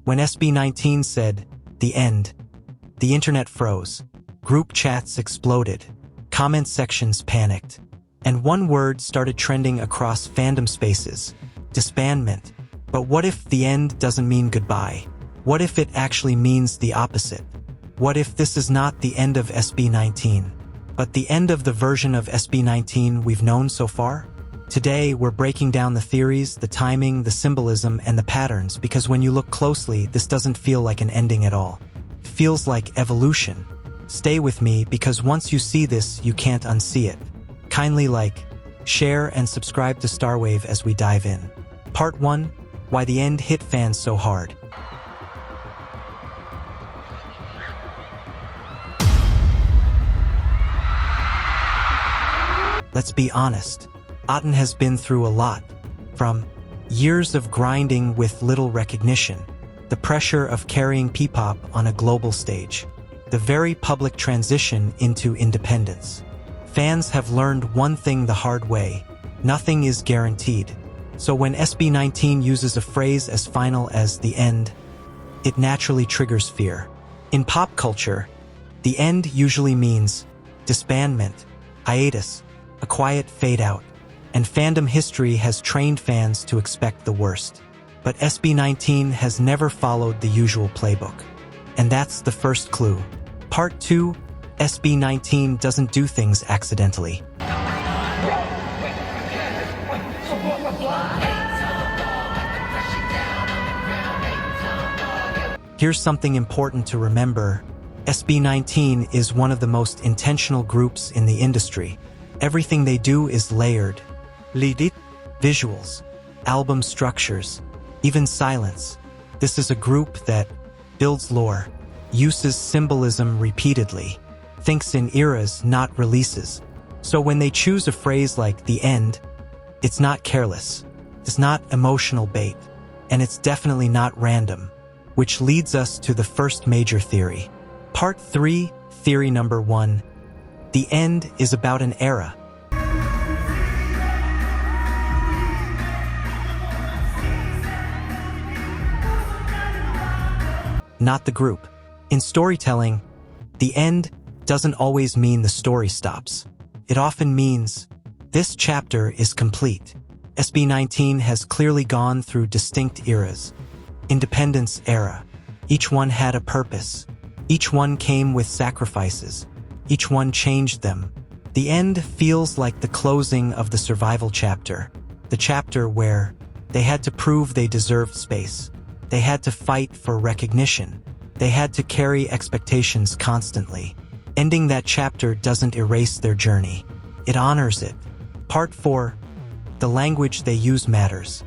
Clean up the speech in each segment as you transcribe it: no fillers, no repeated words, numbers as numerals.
When SB19 said, "The end," the internet froze. Group chats exploded. Comment sections panicked. And one word started trending across fandom spaces: disbandment. But what if the end doesn't mean goodbye? What if it actually means the opposite? What if this is not the end of SB19, but the end of the version of SB19 we've known so far? Today, we're breaking down the theories, the timing, the symbolism, and the patterns, because when you look closely, this doesn't feel like an ending at all. It feels like evolution. Stay with me, because once you see this, you can't unsee it. Kindly like, share, and subscribe to Starwave as we dive in. Part 1: Why the end hit fans so hard. Let's be honest. Atin has been through a lot. From years of grinding with little recognition, the pressure of carrying P-pop on a global stage, the very public transition into independence. Fans have learned one thing the hard way: nothing is guaranteed. So when SB19 uses a phrase as final as "the end," it naturally triggers fear. In pop culture, the end usually means disbandment, hiatus, a quiet fade-out, and fandom history has trained fans to expect the worst. But SB19 has never followed the usual playbook. And that's the first clue. Part 2: SB19 doesn't do things accidentally. Here's something important to remember. SB19 is one of the most intentional groups in the industry. Everything they do is layered. Lead, visuals, album structures, even silence. This is a group that builds lore, uses symbolism repeatedly, thinks in eras, not releases. So when they choose a phrase like "the end," it's not careless, it's not emotional bait, and it's definitely not random. Which leads us to the first major theory. Part 3, theory number 1. The end is about an era. Not the group. In storytelling, the end doesn't always mean the story stops. It often means this chapter is complete. SB19 has clearly gone through distinct eras. Independence era. Each one had a purpose. Each one came with sacrifices. Each one changed them. The end feels like the closing of the survival chapter. The chapter where they had to prove they deserved space. They had to fight for recognition. They had to carry expectations constantly. Ending that chapter doesn't erase their journey. It honors it. Part 4. The language they use matters.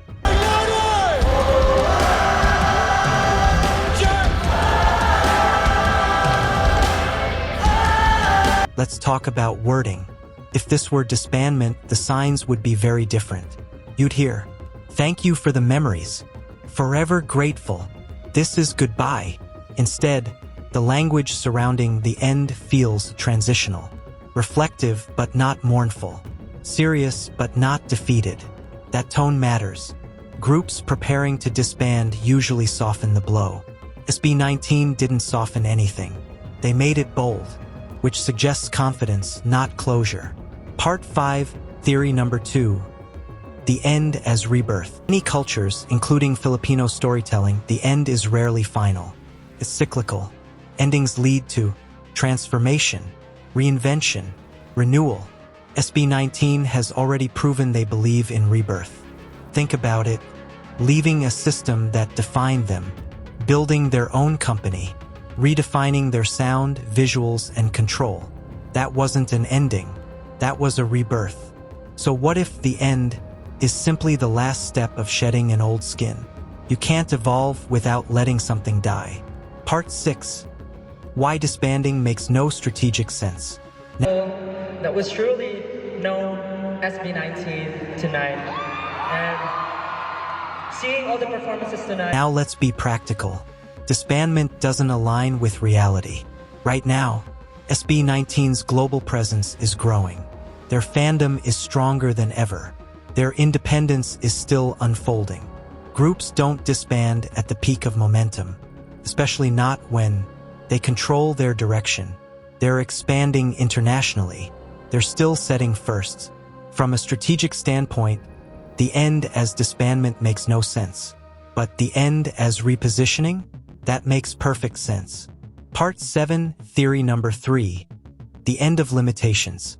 Let's talk about wording. If this were disbandment, the signs would be very different. You'd hear, "Thank you for the memories. Forever grateful. This is goodbye." Instead, the language surrounding the end feels transitional, reflective but not mournful, serious but not defeated. That tone matters. Groups preparing to disband usually soften the blow. SB19 didn't soften anything. They made it bold, which suggests confidence, not closure. Part 5, theory number 2. The end as rebirth. In many cultures, including Filipino storytelling, the end is rarely final. It's cyclical. Endings lead to transformation, reinvention, renewal. SB19 has already proven they believe in rebirth. Think about it. Leaving a system that defined them, building their own company, redefining their sound, visuals, and control. That wasn't an ending. That was a rebirth. So what if the end is simply the last step of shedding an old skin? You can't evolve without letting something die. Part 6. Why disbanding makes no strategic sense. That was truly known SB19 tonight. And seeing all the performances tonight. Now let's be practical. Disbandment doesn't align with reality. Right now, SB19's global presence is growing. Their fandom is stronger than ever. Their independence is still unfolding. Groups don't disband at the peak of momentum, especially not when they control their direction. They're expanding internationally. They're still setting firsts. From a strategic standpoint, the end as disbandment makes no sense. But the end as repositioning? That makes perfect sense. Part 7, Theory number 3. The End of Limitations.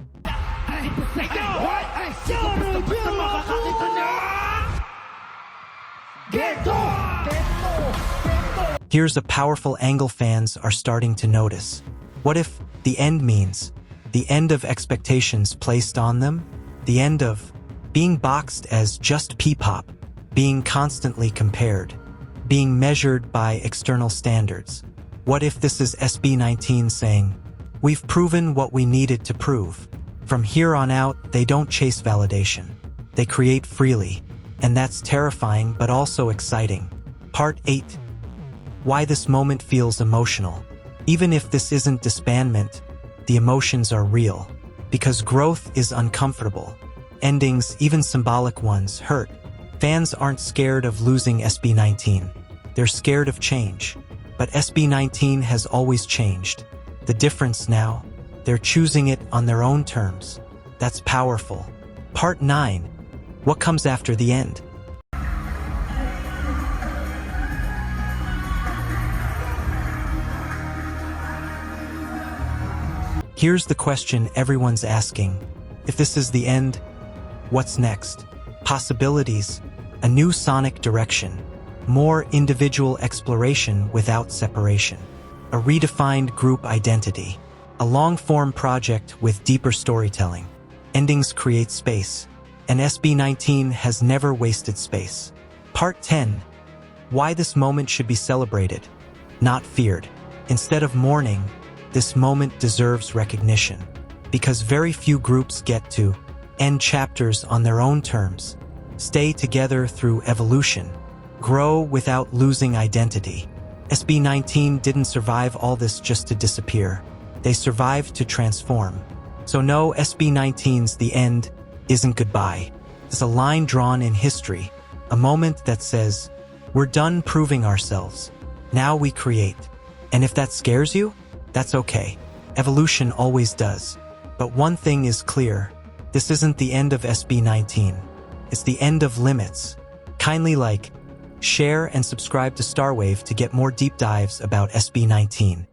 Here's a powerful angle fans are starting to notice. What if the end means the end of expectations placed on them? The end of being boxed as just P-pop, being constantly compared, being measured by external standards. What if this is SB19 saying, "We've proven what we needed to prove. From here on out, they don't chase validation. They create freely." And that's terrifying but also exciting. Part 8. Why this moment feels emotional. Even if this isn't disbandment, the emotions are real. Because growth is uncomfortable. Endings, even symbolic ones, hurt. Fans aren't scared of losing SB19. They're scared of change. But SB19 has always changed. The difference now, they're choosing it on their own terms. That's powerful. Part 9. What comes after the end? Here's the question everyone's asking. If this is the end, what's next? Possibilities, a new sonic direction, more individual exploration without separation, a redefined group identity, a long-form project with deeper storytelling. Endings create space, and SB19 has never wasted space. Part 10. Why this moment should be celebrated, not feared. Instead of mourning, this moment deserves recognition, because very few groups get to end chapters on their own terms, stay together through evolution, grow without losing identity. SB19 didn't survive all this just to disappear. They survived to transform. So no, SB19's the end isn't goodbye. It's a line drawn in history, a moment that says, we're done proving ourselves. Now we create. And if that scares you, that's okay. Evolution always does. But one thing is clear. This isn't the end of SB19. It's the end of limits. Kindly like, share, and subscribe to Starwave to get more deep dives about SB19.